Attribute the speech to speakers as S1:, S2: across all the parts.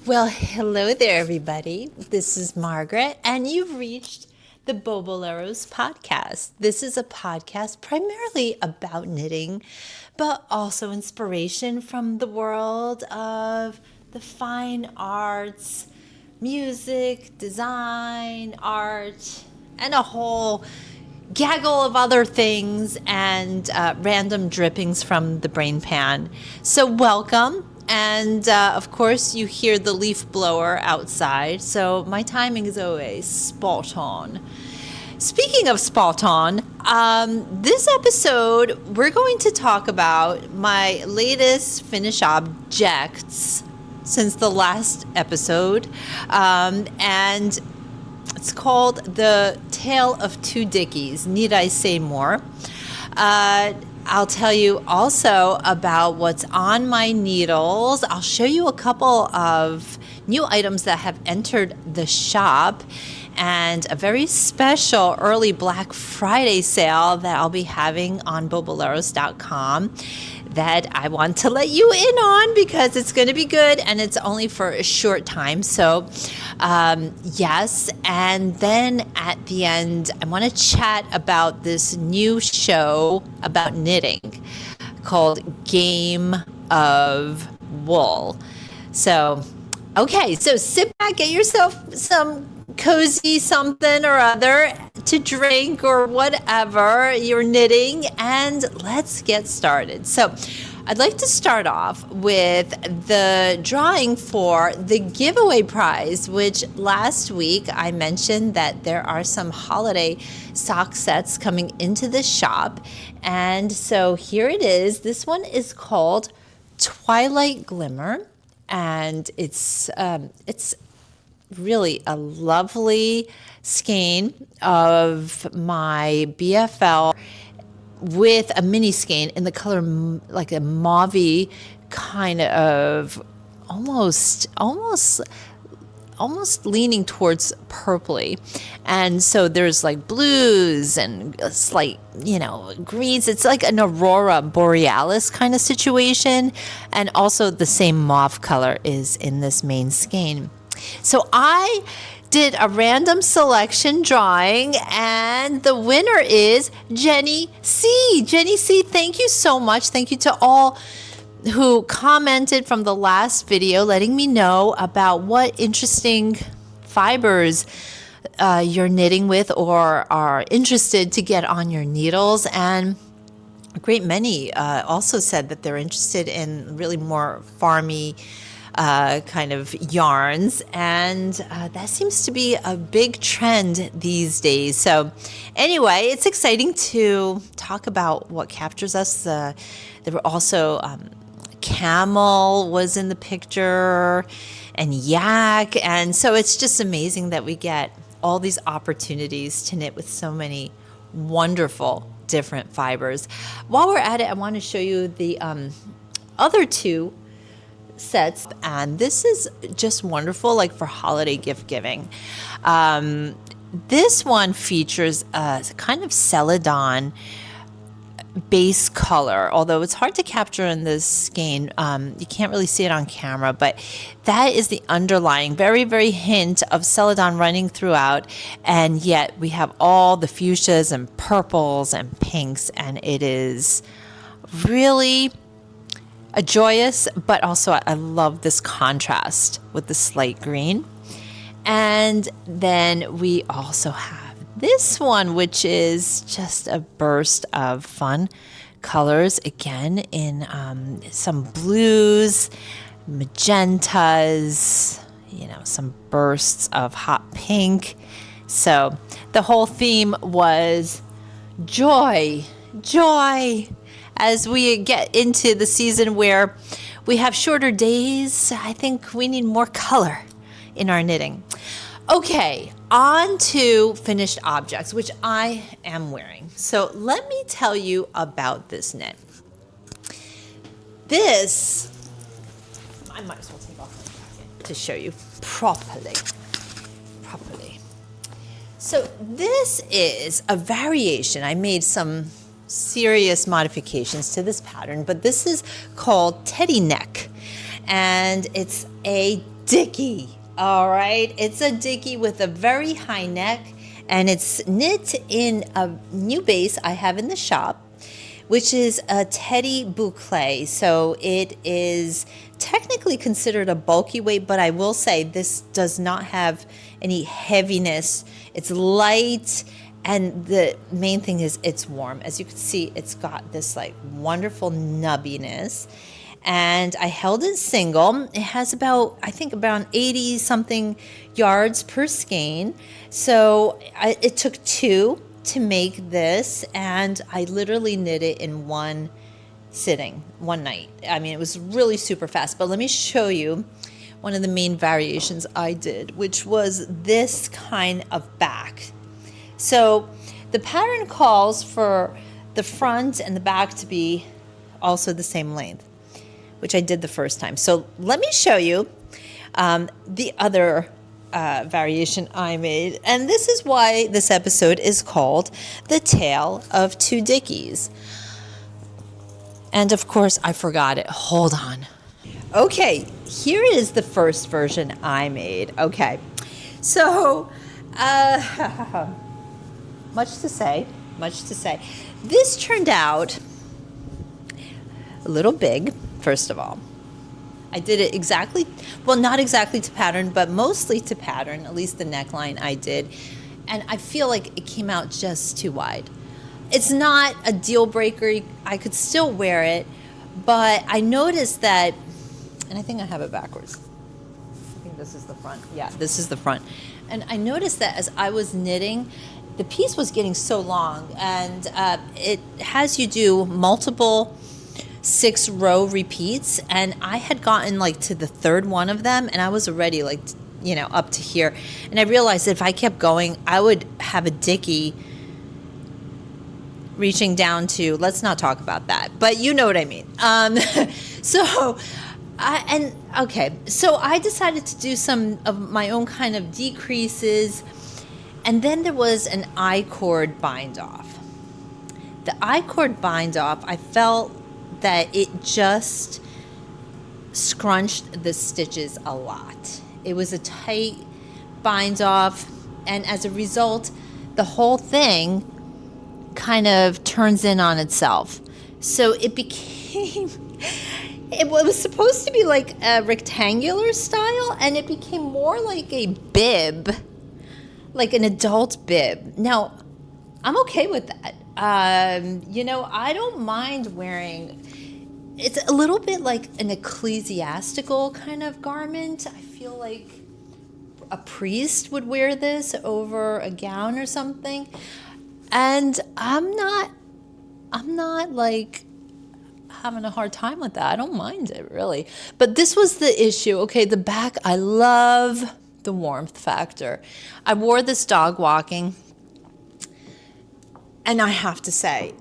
S1: Well, hello there, everybody. This is Margaret, and you've reached the Boboleros podcast. This is a podcast primarily about knitting, but also inspiration from the world of the fine arts, music, design, art, and a whole gaggle of other things and random drippings from the brain pan. So welcome. And of course, you hear the leaf blower outside, so my timing is always spot on. Speaking of spot on, this episode, we're going to talk about my latest finished objects since the last episode. And it's called The Tale of Two Dickies. Need I say more? I'll tell you also about what's on my needles. I'll show you a couple of new items that have entered the shop and a very special early Black Friday sale that I'll be having on boboleros.com that I want to let you in on because it's going to be good and it's only for a short time. So, yes. And then at the end, I want to chat about this new show about knitting called Game of Wool. So, okay. So sit back, get yourself some cozy something or other to drink or whatever you're knitting, and let's get started. So I'd like to start off with the drawing for the giveaway prize, which last week I mentioned that there are some holiday sock sets coming into the shop, and so here it is. This one is called Twilight Glimmer, and it's really a lovely skein of my BFL with a mini skein in the color like a mauve kind of almost leaning towards purpley. And so there's like blues and slight, greens. It's like an aurora borealis kind of situation. And also the same mauve color is in this main skein. So I did a random selection drawing, and the winner is Jenny C. Jenny C, thank you so much. Thank you to all who commented from the last video letting me know about what interesting fibers you're knitting with or are interested to get on your needles. And a great many also said that they're interested in really more farmy kind of yarns, and that seems to be a big trend these days. So anyway, it's exciting to talk about what captures us. There were also camel was in the picture and yak, and so it's just amazing that we get all these opportunities to knit with so many wonderful different fibers. While we're at it, I want to show you the other two sets, and this is just wonderful, like for holiday gift giving. This one features a kind of celadon base color, although it's hard to capture in this skein. You can't really see it on camera, but that is the underlying very, very hint of celadon running throughout, and yet we have all the fuchsias and purples and pinks, and it is really a joyous, but also I love this contrast with the slight green. And then we also have this one, which is just a burst of fun colors, again in some blues, magentas, some bursts of hot pink. So the whole theme was joy, as we get into the season where we have shorter days. I think we need more color in our knitting. Okay, on to finished objects, which I am wearing. So let me tell you about this knit. This, I might as well take off my jacket to show you properly. So this is a variation. I made some serious modifications to this pattern, but this is called Teddy Neck, and it's a Dickie. All right. It's a Dickie with a very high neck, and it's knit in a new base I have in the shop, which is a Teddy boucle. So it is technically considered a bulky weight, but I will say this does not have any heaviness. It's light, and the main thing is it's warm. As you can see, it's got this like wonderful nubbiness. And I held it single. It has about, I think, about 80 something yards per skein. So it took 2 to make this, and I literally knit it in one sitting, one night. I mean, it was really super fast. But let me show you one of the main variations I did, which was this kind of back. So the pattern calls for the front and the back to be also the same length, which I did the first time. So let me show you the other variation I made. And this is why this episode is called The Tale of Two Dickies. And of course, I forgot it. Hold on. Okay, here is the first version I made. Okay, so much to say. This turned out a little big, first of all. I did it exactly, well, not exactly to pattern, but mostly to pattern, at least the neckline I did. And I feel like it came out just too wide. It's not a deal breaker. I could still wear it, but I noticed that, and I think I have it backwards. I think this is the front. Yeah, this is the front. And I noticed that as I was knitting, the piece was getting so long, and it has you do multiple 6-row repeats, and I had gotten like to the third one of them, and I was already like, you know, up to here. And I realized that if I kept going, I would have a Dickie reaching down to, let's not talk about that, but you know what I mean. So I decided to do some of my own kind of decreases, and then there was an I-cord bind off. The I-cord bind off, I felt that it just scrunched the stitches a lot. It was a tight bind off, and as a result, the whole thing kind of turns in on itself. So it became, it was supposed to be like a rectangular style, and it became more like a bib, like an adult bib. Now, I'm okay with that. You know, I don't mind wearing, it's a little bit like an ecclesiastical kind of garment. I feel like a priest would wear this over a gown or something. And I'm not like having a hard time with that. I don't mind it really. But this was the issue. Okay, the back, I love the warmth factor. I wore this dog walking, and I have to say,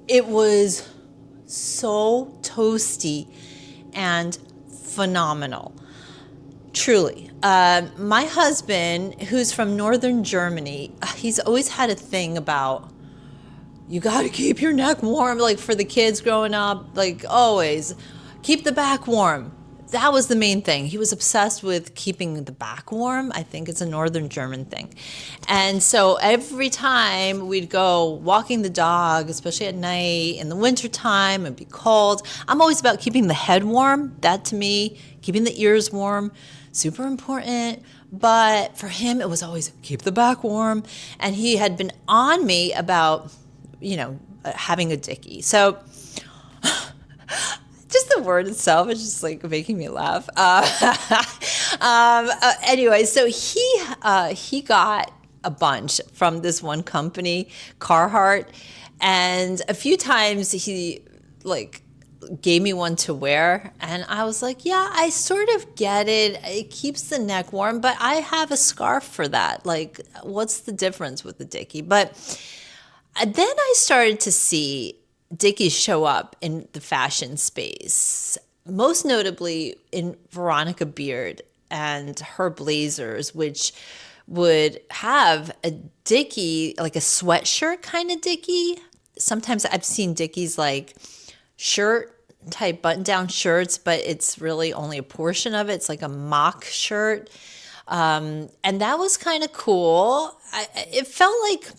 S1: it was so toasty and phenomenal. Truly. My husband, who's from northern Germany, he's always had a thing about, you got to keep your neck warm, like for the kids growing up, like always, keep the back warm. That was the main thing. He was obsessed with keeping the back warm. I think it's a northern German thing. And so every time we'd go walking the dog, especially at night in the wintertime, it'd be cold. I'm always about keeping the head warm. That to me, keeping the ears warm, super important. But for him, it was always keep the back warm. And he had been on me about, you know, having a Dickie. So just the word itself is just like making me laugh. Anyway, so he got a bunch from this one company, Carhartt, and a few times he like gave me one to wear, and I was like, yeah, I sort of get it. It keeps the neck warm, but I have a scarf for that. Like, what's the difference with the Dickie? But then I started to see Dickies show up in the fashion space, most notably in Veronica Beard and her blazers, which would have a Dickie, like a sweatshirt kind of Dickie. Sometimes I've seen Dickies like shirt type button-down shirts, but it's really only a portion of it. It's like a mock shirt. And that was kind of cool. It felt like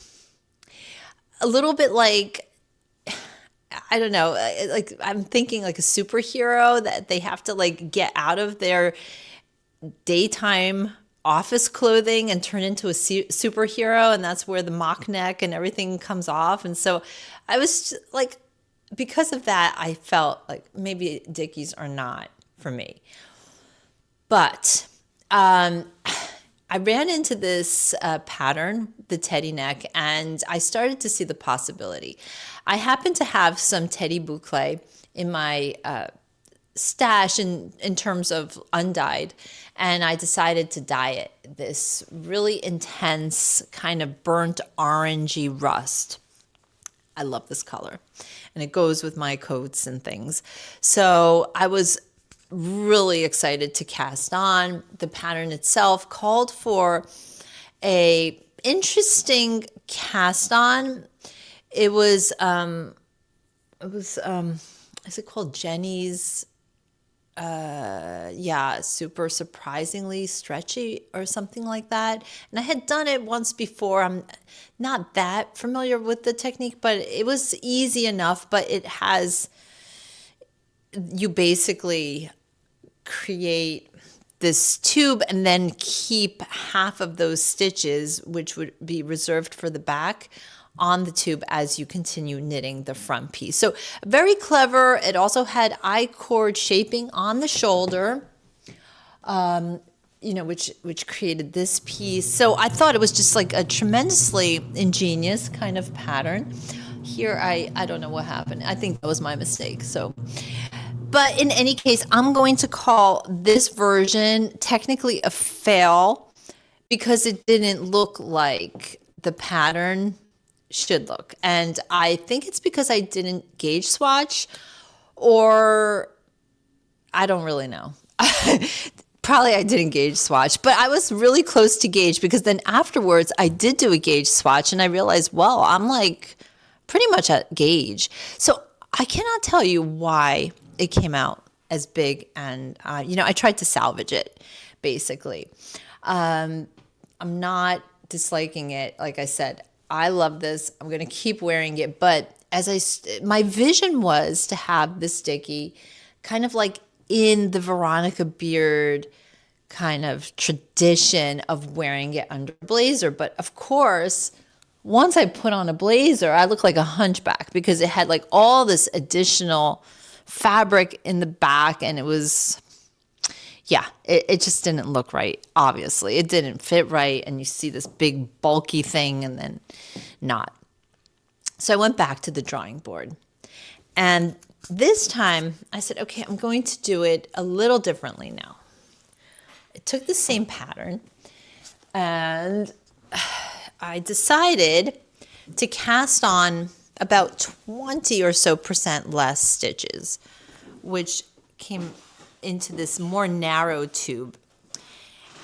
S1: a little bit like, I don't know, like I'm thinking like a superhero that they have to like get out of their daytime office clothing and turn into a superhero. And that's where the mock neck and everything comes off. And so I was like, because of that, I felt like maybe Dickies are not for me. But I ran into this pattern, the teddy neck, and I started to see the possibility. I happen to have some teddy boucle in my stash in terms of undyed, and I decided to dye it this really intense kind of burnt orangey rust. I love this color, and it goes with my coats and things. So I was really excited to cast on. The pattern itself called for a interesting cast on. It was is it called Jenny's? Super surprisingly stretchy or something like that. And I had done it once before. I'm not that familiar with the technique, but it was easy enough. But you basically create this tube and then keep half of those stitches, which would be reserved for the back, on the tube as you continue knitting the front piece. So very clever. It also had I-cord shaping on the shoulder, which created this piece. So I thought it was just like a tremendously ingenious kind of pattern. Here, I don't know what happened. I think that was my mistake. But in any case, I'm going to call this version technically a fail because it didn't look like the pattern should look. And I think it's because I didn't gauge swatch, or I don't really know. Probably I didn't gauge swatch, but I was really close to gauge, because then afterwards I did do a gauge swatch and I realized, well, I'm like pretty much at gauge. So I cannot tell you why it came out as big. And, I tried to salvage it, basically. I'm not disliking it. Like I said, I love this. I'm going to keep wearing it. But my vision was to have this dickie kind of like in the Veronica Beard kind of tradition of wearing it under a blazer. But of course, once I put on a blazer, I look like a hunchback because it had like all this additional fabric in the back, and it was, it just didn't look right. Obviously, it didn't fit right, and you see this big bulky thing and then not. So I went back to the drawing board, and this time I said, okay, I'm going to do it a little differently now. I took the same pattern, and I decided to cast on about 20 or so % less stitches, which came into this more narrow tube.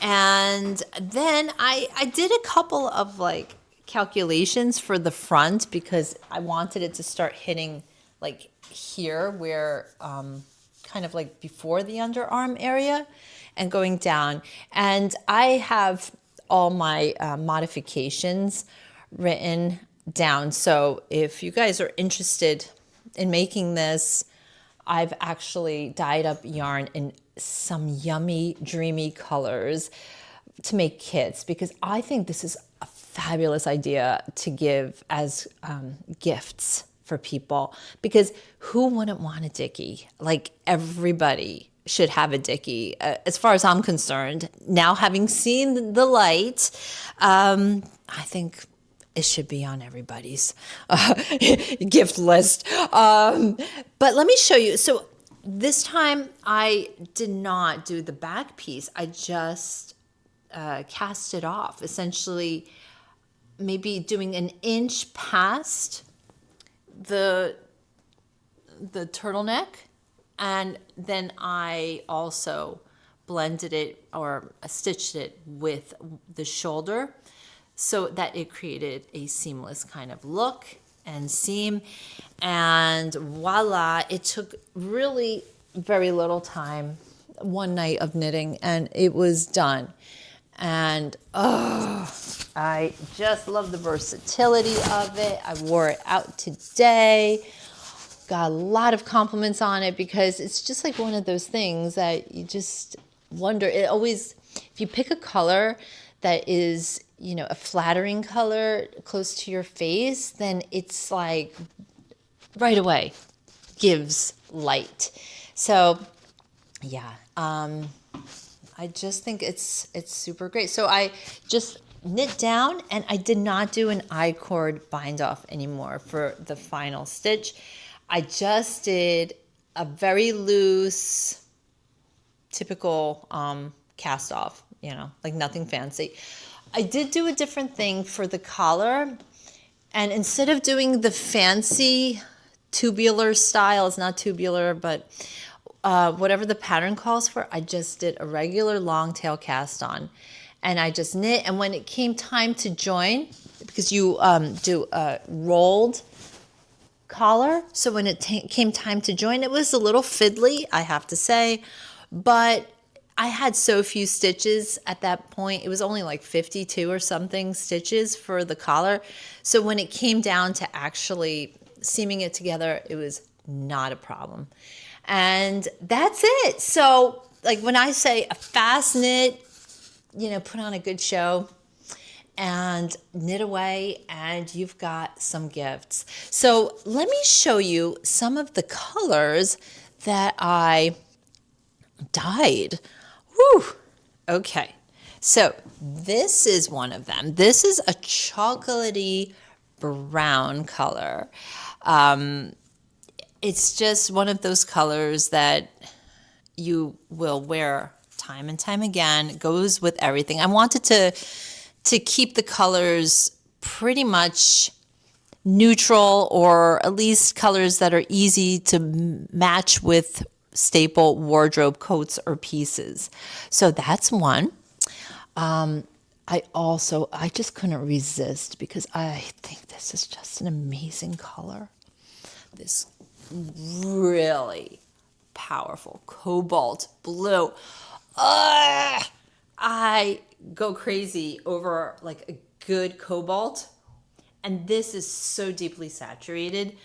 S1: And then I did a couple of like calculations for the front, because I wanted it to start hitting like here, where kind of like before the underarm area, and going down. And I have all my modifications written down. So if you guys are interested in making this, I've actually dyed up yarn in some yummy, dreamy colors to make kits, because I think this is a fabulous idea to give as gifts for people, because who wouldn't want a dickie? Like, everybody should have a dickie, as far as I'm concerned. Now, having seen the light, I think it should be on everybody's gift list. But let me show you. So this time I did not do the back piece. I just cast it off, essentially maybe doing an inch past the turtleneck. And then I also blended it or stitched it with the shoulder, so that it created a seamless kind of look. and seam, and voila, it took really very little time, one night of knitting, and it was done. And I just love the versatility of it. I wore it out today. Got a lot of compliments on it because it's just like one of those things that you just wonder. It always, if you pick a color that is, a flattering color close to your face, then it's like right away gives light. So yeah, I just think it's super great. So I just knit down, and I did not do an I-cord bind off anymore for the final stitch. I just did a very loose, typical cast off, like nothing fancy. I did do a different thing for the collar, and instead of doing the fancy tubular style, it's not tubular, but whatever the pattern calls for, I just did a regular long tail cast on, and I just knit. And when it came time to join, because you do a rolled collar, so when it came time to join, it was a little fiddly, I have to say, but I had so few stitches at that point. It was only like 52 or something stitches for the collar. So when it came down to actually seaming it together, it was not a problem. And that's it. So like when I say a fast knit, put on a good show and knit away, and you've got some gifts. So let me show you some of the colors that I dyed. Whew. Okay. So this is one of them. This is a chocolatey brown color. It's just one of those colors that you will wear time and time again. It goes with everything. I wanted to keep the colors pretty much neutral, or at least colors that are easy to match with staple wardrobe coats or pieces. So that's one. I just couldn't resist because I think this is just an amazing color. This really powerful cobalt blue. I go crazy over like a good cobalt, and this is so deeply saturated.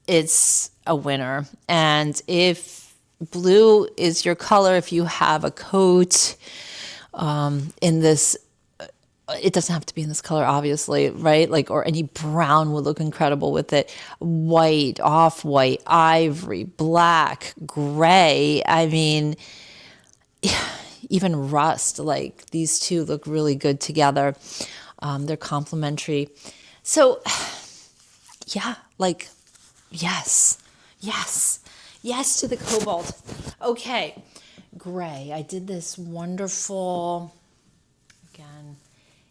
S1: It's a winner. And if blue is your color, if you have a coat in this, it doesn't have to be in this color, obviously, right? Like, or any brown would look incredible with it. White, off-white, ivory, black, gray. I mean, even rust, like these two look really good together. They're complementary. So yeah, like, yes to the cobalt. Okay, gray. I did this wonderful, again,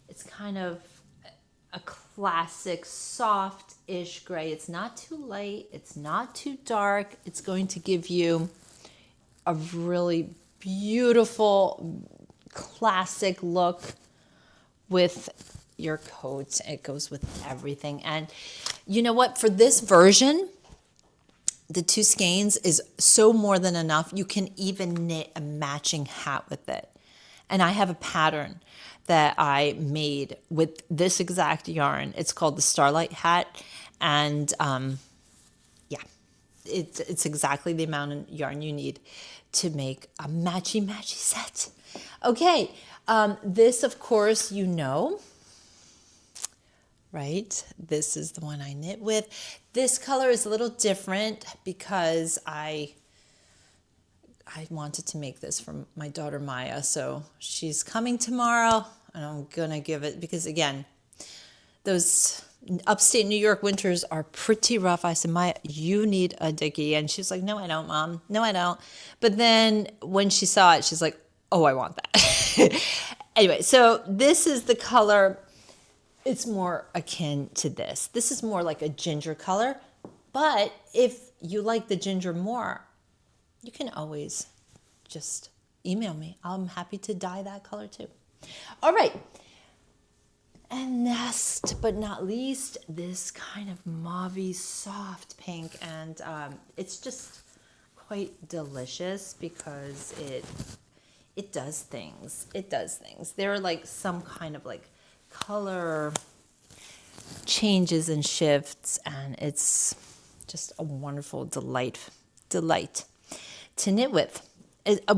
S1: it's kind of a classic soft-ish gray. It's not too light, it's not too dark. It's going to give you a really beautiful classic look with your coat. It goes with everything. And you know what? For this version, the two skeins is so more than enough. You can even knit a matching hat with it. And I have a pattern that I made with this exact yarn. It's called the Starlight Hat. And yeah, it's exactly the amount of yarn you need to make a matchy-matchy set. Okay, this, of course, right? This is the one I knit with. This color is a little different because I wanted to make this for my daughter Maya. So she's coming tomorrow, and I'm gonna give it, because again, those upstate New York winters are pretty rough. I said, Maya, you need a dickie. And she's like, no, I don't, Mom. No, I don't. But then when she saw it, she's like, oh, I want that. Anyway, so this is the color. It's more akin to this. This is more like a ginger color. But if you like the ginger more, you can always just email me. I'm happy to dye that color too. All right. And last but not least, this kind of mauve soft pink. And it's just quite delicious because it does things. It does things. There are like some kind of like color changes and shifts, and it's just a wonderful delight to knit with. A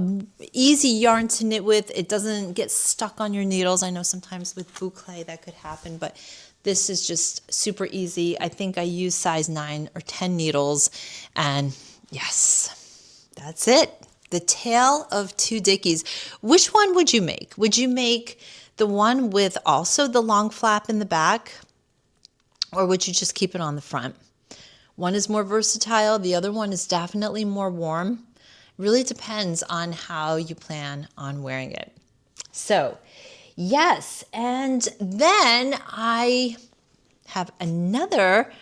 S1: easy yarn to knit with. It doesn't get stuck on your needles. I know sometimes with boucle that could happen, but this is just super easy. I think I use size 9 or 10 needles, and yes, that's it. The Tale of Two Dickies. Which one would you make? Would you make the one with also the long flap in the back, or would you just keep it on the front? One is more versatile. The other one is definitely more warm. Really depends on how you plan on wearing it. So, yes, and then I have another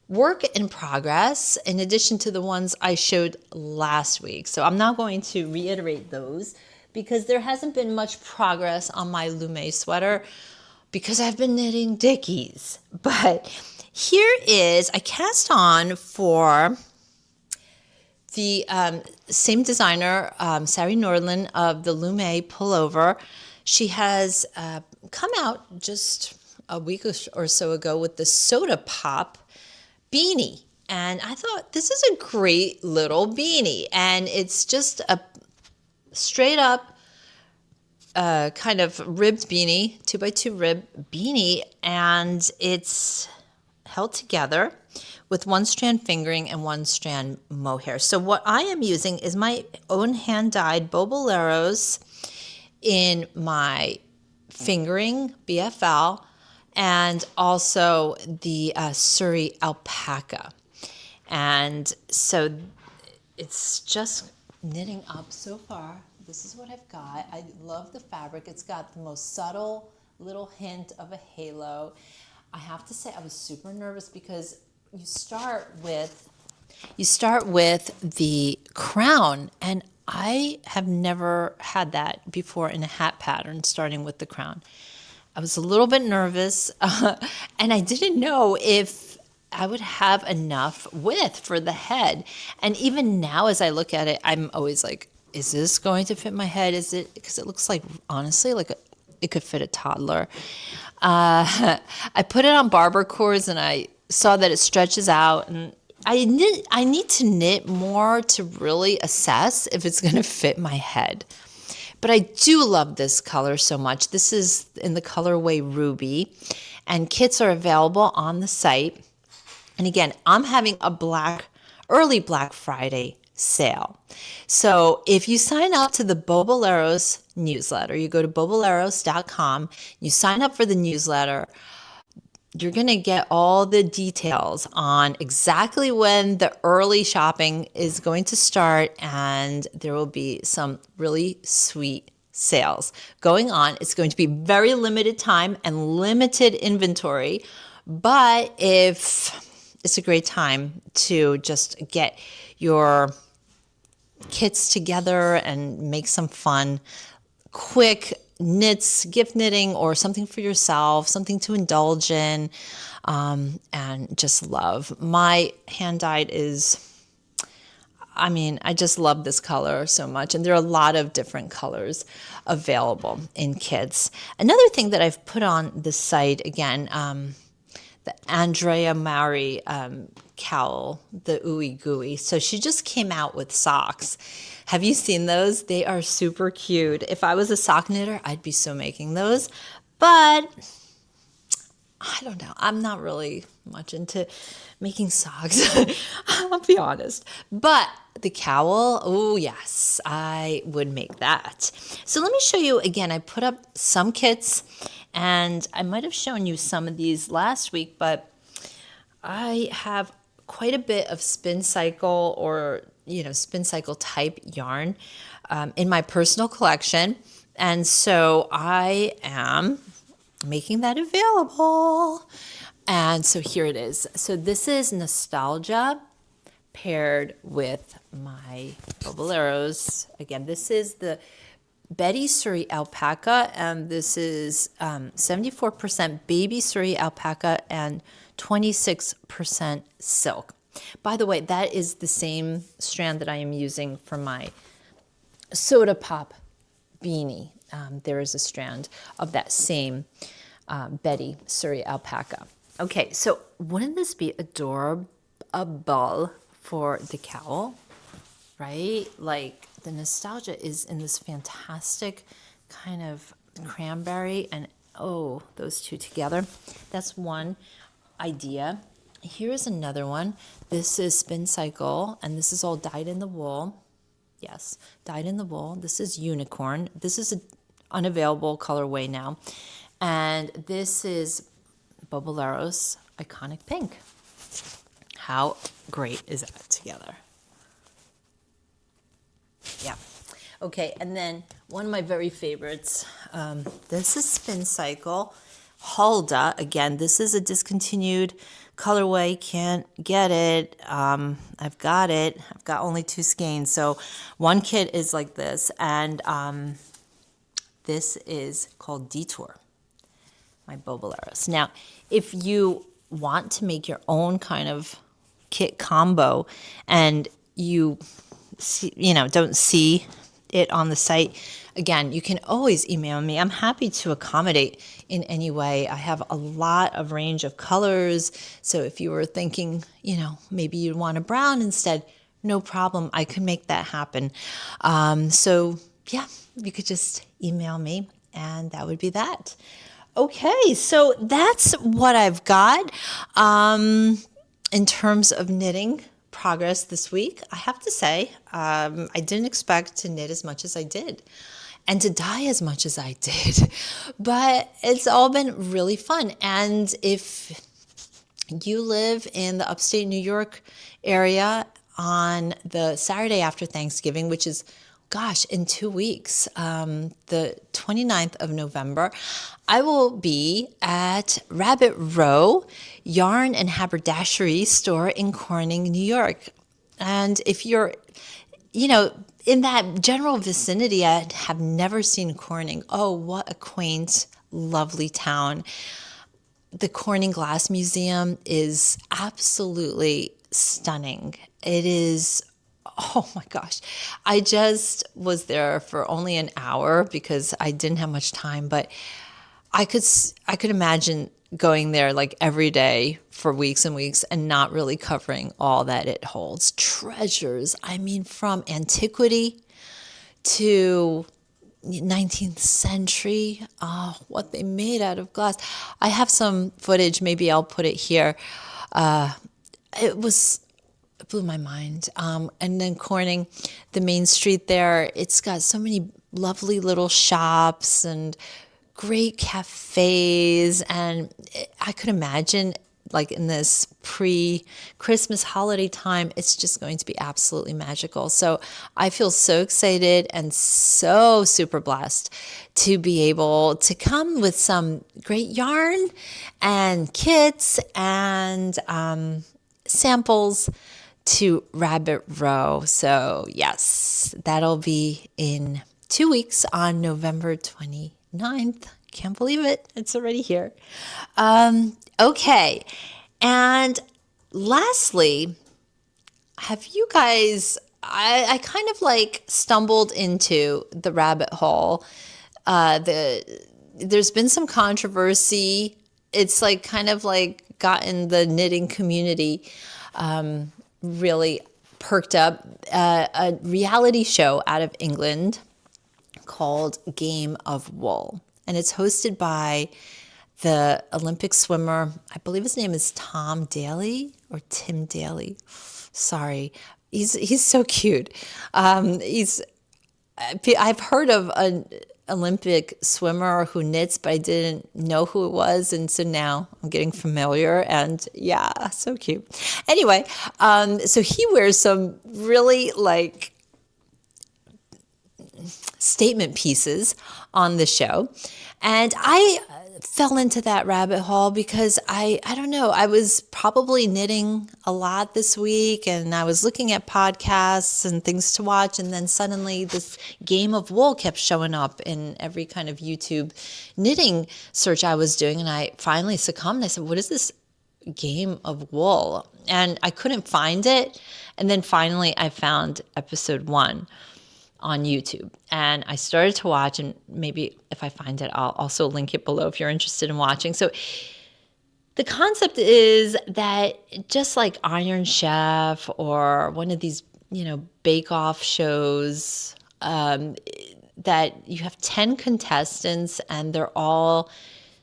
S1: work in progress in addition to the ones I showed last week. So I'm not going to reiterate those because there hasn't been much progress on my Lume sweater because I've been knitting Dickies. But here is, I cast on for the same designer, Sari Nordland of the Lume pullover. She has come out just a week or so ago with the Soda Pop beanie. And I thought, this is a great little beanie. And it's just a straight up kind of ribbed beanie, 2x2 rib beanie. And it's held together with one strand fingering and one strand mohair. So what I am using is my own hand-dyed Boboleros in my fingering, BFL, and also the Surrey alpaca. And so it's just knitting up so far. This is what I've got. I love the fabric. It's got the most subtle little hint of a halo. I have to say I was super nervous because you start with the crown, and I have never had that before in a hat pattern, starting with the crown. I was a little bit nervous, and I didn't know if I would have enough width for the head. And even now, as I look at it, I'm always like, is this going to fit my head? Is it? Because it looks like, honestly, like it could fit a toddler. I put it on barber cords, and I saw that it stretches out, and I need to knit more to really assess if it's going to fit my head. But I do love this color so much. This is in the colorway Ruby, and kits are available on the site. And again, I'm having a early Black Friday sale. So if you sign up to the Boboleros newsletter, you go to boboleros.com, you sign up for the newsletter, you're going to get all the details on exactly when the early shopping is going to start, and there will be some really sweet sales going on. It's going to be very limited time and limited inventory, but it's a great time to just get your kits together and make some fun, quick knits, gift knitting, or something for yourself, something to indulge in, and just love. My hand-dyed I just love this color so much, and there are a lot of different colors available in kits. Another thing that I've put on the site, again, the Andrea Maury cowl, the Ooey Gooey. So she just came out with socks. Have you seen those? They are super cute. If I was a sock knitter, I'd be so making those. But I don't know. I'm not really much into making socks. I'll be honest. But the cowl, oh yes, I would make that. So let me show you again. I put up some kits, and I might have shown you some of these last week, but I have quite a bit of spin cycle or spin cycle type yarn in my personal collection. And so I am making that available. And so here it is. So this is Nostalgia paired with my Boboleros. Again, this is the Betty Surrey alpaca, and this is 74% baby Surrey alpaca and 26% silk. By the way, that is the same strand that I am using for my soda pop beanie. There is a strand of that same Betty Surrey alpaca. Okay, so wouldn't this be adorable for the cowl, right? Like the nostalgia is in this fantastic kind of cranberry and oh, those two together. That's one idea. Here's another one. This is Spin Cycle, and this is all dyed in the wool. Yes, dyed in the wool. This is Unicorn. This is an unavailable colorway now. And this is Bobolero's Iconic Pink. How great is that together? Yeah. Okay, and then one of my very favorites, this is Spin Cycle. Hulda, again, this is a discontinued colorway, can't get it. I've got it. I've got only 2 skeins. So one kit is like this, and this is called Detour, my Boboleros. Now, if you want to make your own kind of kit combo and you see, don't see it on the site, again, you can always email me. I'm happy to accommodate in any way. I have a lot of range of colors. So if you were thinking, maybe you'd want a brown instead, no problem. I can make that happen. So yeah, you could just email me and that would be that. Okay, so that's what I've got in terms of knitting progress this week. I have to say, I didn't expect to knit as much as I did and to dye as much as I did, but it's all been really fun. And if you live in the upstate New York area on the Saturday after Thanksgiving, which is, in 2 weeks, the 29th of November, I will be at Rabbit Row Yarn and Haberdashery store in Corning, New York. And if you're, in that general vicinity, I have never seen Corning. Oh, what a quaint, lovely town. The Corning Glass Museum is absolutely stunning. It is, oh my gosh. I just was there for only an hour because I didn't have much time, but I could imagine going there like every day for weeks and weeks and not really covering all that it holds. Treasures, I mean, from antiquity to 19th century, what they made out of glass. I have some footage, maybe I'll put it here. It blew my mind. And then Corning, the main street there, it's got so many lovely little shops and great cafes. And I could imagine, like in this pre-Christmas holiday time, it's just going to be absolutely magical. So I feel so excited and so super blessed to be able to come with some great yarn and kits and samples to Rabbit Row. So yes, that'll be in 2 weeks on November 29th. Can't believe it. It's already here. Okay. And lastly, have you guys, I kind of like stumbled into the rabbit hole. There's been some controversy. It's like kind of like gotten the knitting community really perked up. A reality show out of England called Game of Wool. And it's hosted by the Olympic swimmer, I believe his name is Tom Daly or Tim Daly. Sorry. He's so cute. I've heard of an Olympic swimmer who knits, but I didn't know who it was. And so now I'm getting familiar and yeah, so cute. Anyway, so he wears some really like statement pieces on the show. And I fell into that rabbit hole because I don't know, I was probably knitting a lot this week and I was looking at podcasts and things to watch, and then suddenly this game of wool kept showing up in every kind of YouTube knitting search I was doing, and I finally succumbed. I said, what is this game of wool? And I couldn't find it, and then finally I found episode 1 on YouTube. And I started to watch, and maybe if I find it, I'll also link it below if you're interested in watching. So the concept is that just like Iron Chef or one of these, bake-off shows, that you have 10 contestants and they're all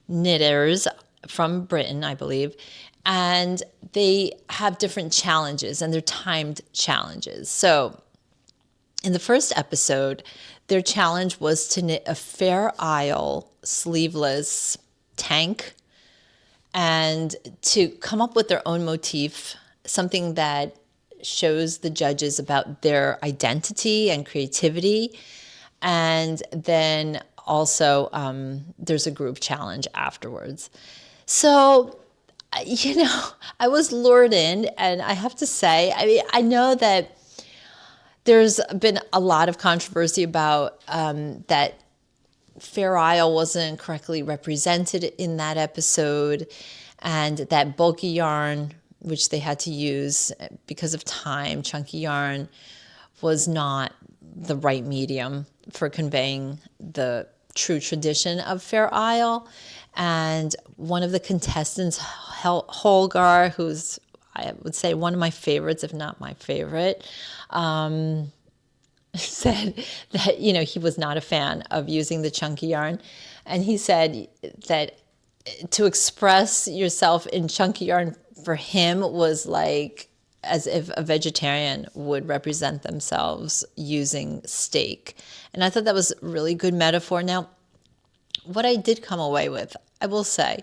S1: knitters from Britain, I believe. And they have different challenges, and they're timed challenges. So in the first episode, their challenge was to knit a Fair Isle sleeveless tank and to come up with their own motif, something that shows the judges about their identity and creativity. And then also there's a group challenge afterwards. So, I was lured in, and I have to say, I know that there's been a lot of controversy about that Fair Isle wasn't correctly represented in that episode, and that bulky yarn, which they had to use because of time, chunky yarn, was not the right medium for conveying the true tradition of Fair Isle. And one of the contestants, Holgar, who's, I would say, one of my favorites, if not my favorite, said that, he was not a fan of using the chunky yarn. And he said that to express yourself in chunky yarn for him was like as if a vegetarian would represent themselves using steak. And I thought that was a really good metaphor. Now, what I did come away with, I will say,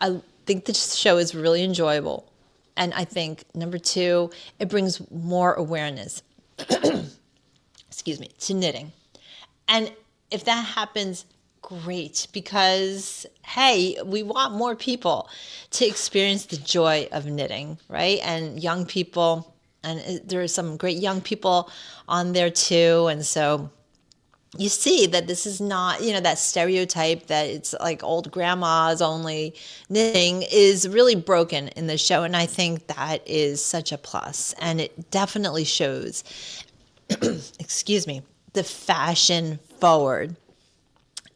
S1: I think this show is really enjoyable. And I think, number 2, it brings more awareness, to knitting. And if that happens, great, because, hey, we want more people to experience the joy of knitting, right? And young people, and there are some great young people on there too. And so you see that this is not, that stereotype that it's like old grandmas only knitting is really broken in the show. And I think that is such a plus. And it definitely shows, the fashion forward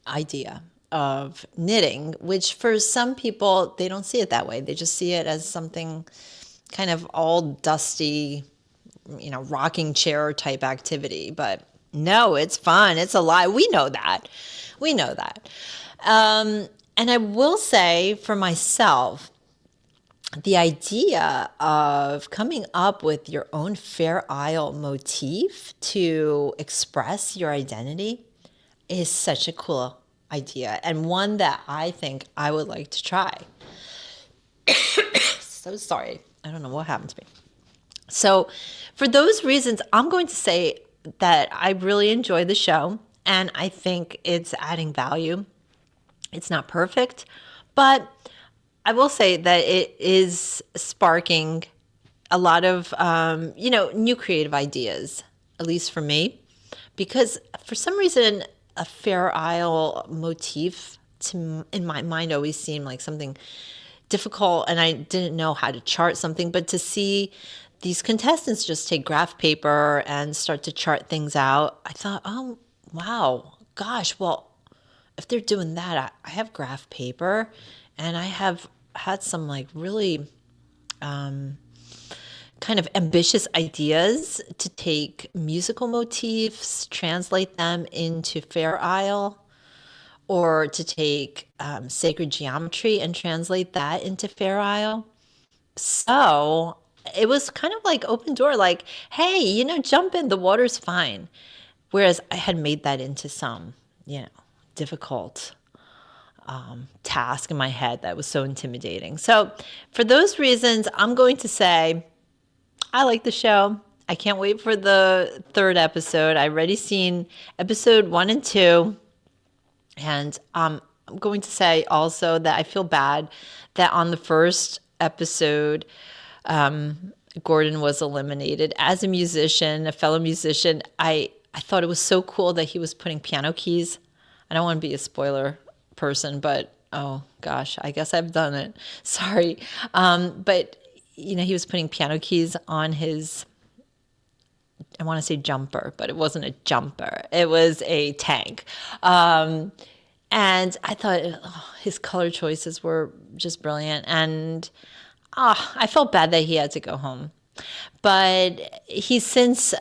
S1: idea of knitting, which for some people, they don't see it that way. They just see it as something kind of all dusty, rocking chair type activity. But no, it's fun. It's a lie. We know that. And I will say for myself, the idea of coming up with your own Fair Isle motif to express your identity is such a cool idea, and one that I think I would like to try. So sorry. I don't know what happened to me. So for those reasons, I'm going to say that I really enjoy the show, and I think it's adding value. It's not perfect, but I will say that it is sparking a lot of, new creative ideas, at least for me, because for some reason, a Fair Isle motif in my mind always seemed like something difficult, and I didn't know how to chart something. But to see these contestants just take graph paper and start to chart things out, I thought, oh, wow, gosh, well, if they're doing that, I have graph paper, and I have had some like really kind of ambitious ideas to take musical motifs, translate them into Fair Isle, or to take sacred geometry and translate that into Fair Isle. So it was kind of like open door, like, hey, jump in, the water's fine. Whereas I had made that into some, difficult task in my head that was so intimidating. So for those reasons, I'm going to say I like the show. I can't wait for the 3rd episode. I've already seen episode 1 and 2, and going to say also that I feel bad that on the first episode, Gordon was eliminated. As a musician, a fellow musician, I thought it was so cool that he was putting piano keys. I don't want to be a spoiler person, but oh gosh, I guess I've done it. Sorry. But, he was putting piano keys on his, I want to say jumper, but it wasn't a jumper. It was a tank. And I thought his color choices were just brilliant. And I felt bad that he had to go home. But he's since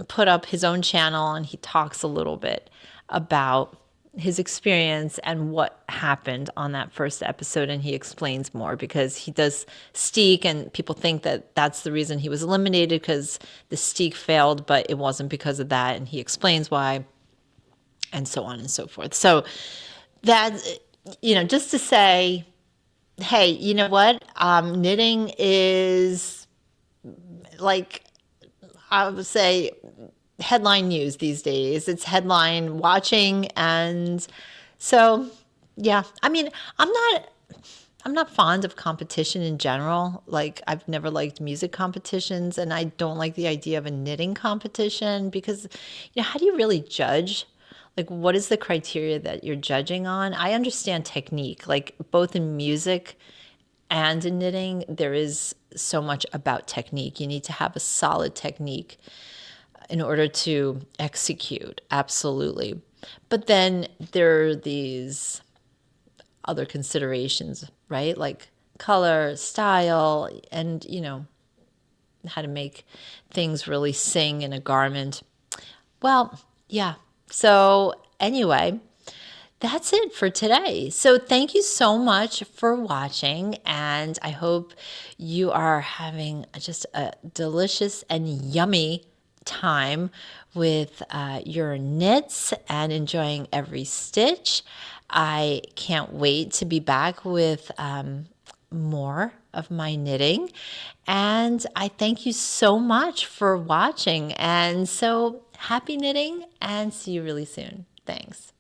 S1: put up his own channel, and he talks a little bit about his experience and what happened on that first episode, and he explains more because he does steak, and people think that that's the reason he was eliminated, because the steak failed, but it wasn't because of that, and he explains why, and so on and so forth. So that, just to say, hey, you know what, knitting is, like, I would say, headline news these days. It's headline watching. And so, yeah, I mean, I'm not fond of competition in general. Like, I've never liked music competitions, and I don't like the idea of a knitting competition because, how do you really judge? Like, what is the criteria that you're judging on? I understand technique, like both in music and in knitting, there is so much about technique. You need to have a solid technique in order to execute, absolutely. But then there are these other considerations, right? Like color, style, and, how to make things really sing in a garment. Well, yeah. So anyway, that's it for today. So thank you so much for watching, and I hope you are having just a delicious and yummy time with your knits and enjoying every stitch. I can't wait to be back with more of my knitting, and I thank you so much for watching. And so happy knitting, and see you really soon. Thanks.